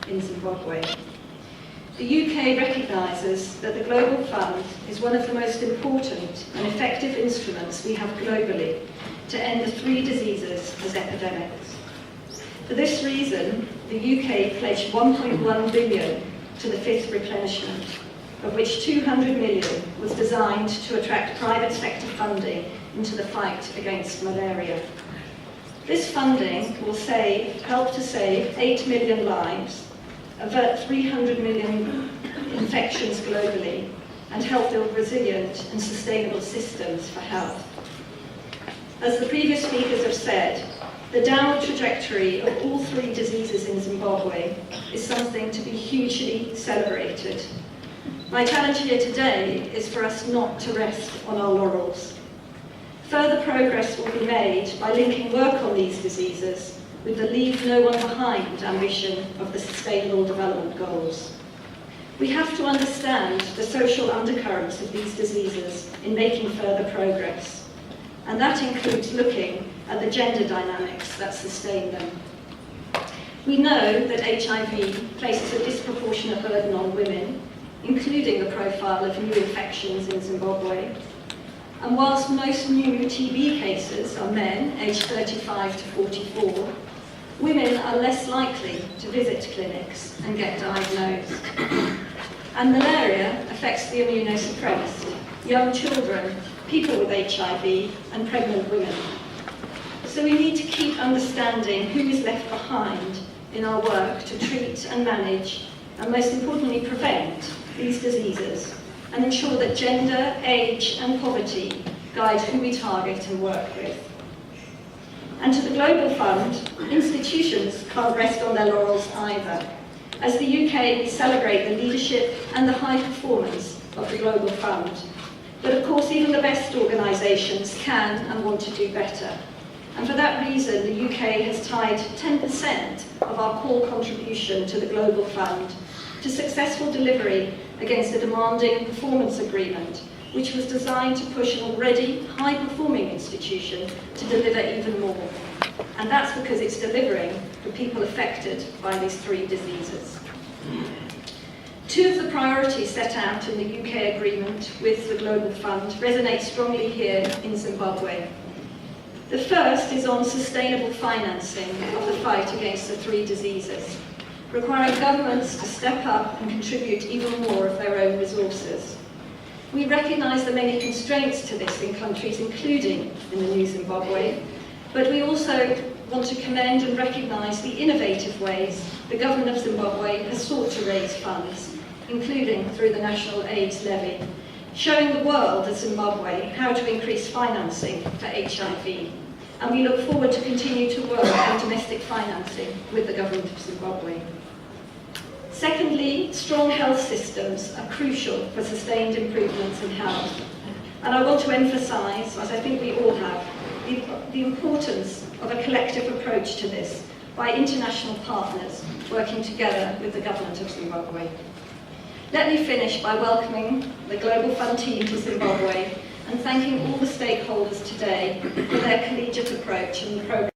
in Zimbabwe. The UK recognises that the Global Fund is one of the most important and effective instruments we have globally to end the 3 diseases as epidemics. For this reason, the UK pledged 1.1 billion to the 5th replenishment, of which 200 million was designed to attract private sector funding into the fight against malaria. This funding will help to save 8 million lives, avert 300 million infections globally, and help build resilient and sustainable systems for health. As the previous speakers have said, the downward trajectory of all 3 diseases in Zimbabwe is something to be hugely celebrated. My challenge here today is for us not to rest on our laurels. Further progress will be made by linking work on these diseases with the Leave No One Behind ambition of the Sustainable Development Goals. We have to understand the social undercurrents of these diseases in making further progress, and that includes looking at the gender dynamics that sustain them. We know that HIV places a disproportionate burden on women, including the profile of new infections in Zimbabwe. And whilst most new TB cases are men aged 35 to 44, women are less likely to visit clinics and get diagnosed. And malaria affects the immunosuppressed, young children, people with HIV, and pregnant women. So we need to keep understanding who is left behind in our work to treat and manage, and most importantly prevent, these diseases, and ensure that gender, age, and poverty guide who we target and work with. And to the Global Fund, institutions can't rest on their laurels either. As the UK, we celebrate the leadership and the high performance of the Global Fund. But of course, even the best organisations can and want to do better. And for that reason, the UK has tied 10% of our core contribution to the Global Fund to successful delivery against a demanding performance agreement, which was designed to push an already high-performing institution to deliver even more. And that's because it's delivering for people affected by these 3 diseases. 2 of the priorities set out in the UK agreement with the Global Fund resonate strongly here in Zimbabwe. The first is on sustainable financing of the fight against the 3 diseases, requiring governments to step up and contribute even more of their own resources. We recognise the many constraints to this in countries including in the new Zimbabwe, but we also want to commend and recognise the innovative ways the government of Zimbabwe has sought to raise funds, including through the National AIDS Levy, showing the world of Zimbabwe how to increase financing for HIV. And we look forward to continue to work on domestic financing with the government of Zimbabwe. Secondly, strong health systems are crucial for sustained improvements in health. And I want to emphasise, as I think we all have, the importance of a collective approach to this by international partners working together with the government of Zimbabwe. Let me finish by welcoming the Global Fund team to Zimbabwe and thanking all the stakeholders today for their collegiate approach and the programme.